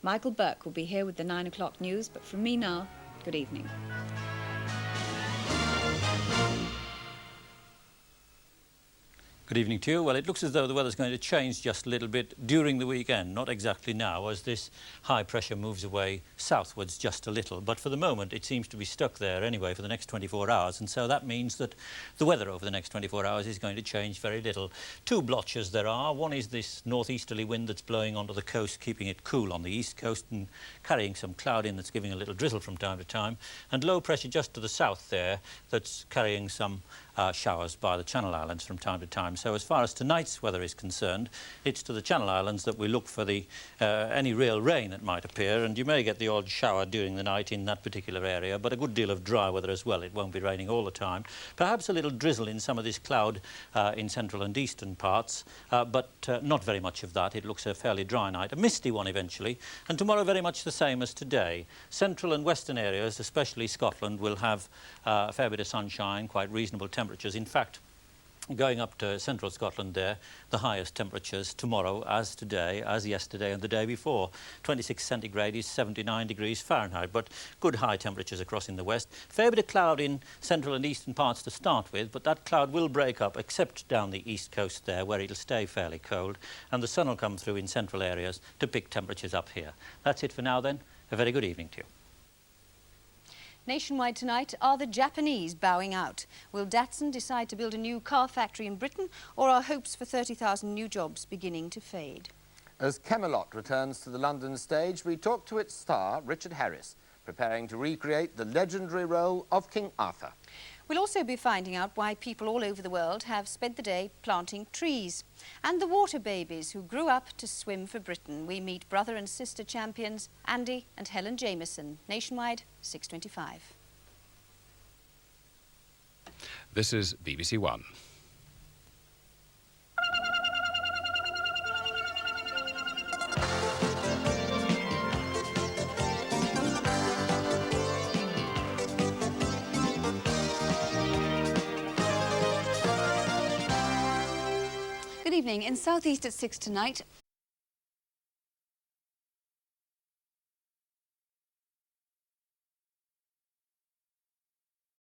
Michael Burke will be here with the 9 o'clock news, but from me now, good evening. Good evening to you. Well, it looks as though the weather's going to change just a little bit during the weekend, not exactly now, as this high pressure moves away southwards just a little. But for the moment, it seems to be stuck there anyway for the next 24 hours. And so that means that the weather over the next 24 hours is going to change very little. Two blotches there are. One is this northeasterly wind that's blowing onto the coast, keeping it cool on the east coast and carrying some cloud in that's giving a little drizzle from time to time. And low pressure just to the south there that's carrying some showers by the Channel Islands from time to time. So as far as tonight's weather is concerned, it's to the Channel Islands that we look for the any real rain that might appear, and you may get the odd shower during the night in that particular area, but a good deal of dry weather as well. It won't be raining all the time. Perhaps a little drizzle in some of this cloud in central and eastern parts, but not very much of that. It looks a fairly dry night. A misty one eventually, and tomorrow very much the same as today. Central and western areas, especially Scotland, will have a fair bit of sunshine, quite reasonable temperatures. In fact, going up to central Scotland there, the highest temperatures tomorrow as today, as yesterday and the day before. 26 centigrade is 79 degrees Fahrenheit, but good high temperatures across in the west. Fair bit of cloud in central and eastern parts to start with, but that cloud will break up except down the east coast there, where it'll stay fairly cold, and the sun will come through in central areas to pick temperatures up here. That's it for now then. A very good evening to you. Nationwide tonight, are the Japanese bowing out? Will Datsun decide to build a new car factory in Britain, or are hopes for 30,000 new jobs beginning to fade? As Camelot returns to the London stage, we talk to its star, Richard Harris, preparing to recreate the legendary role of King Arthur. We'll also be finding out why people all over the world have spent the day planting trees. And the water babies who grew up to swim for Britain. We meet brother and sister champions Andy and Helen Jameson. Nationwide, 6:25. This is BBC1. Good evening. In South East at 6 tonight,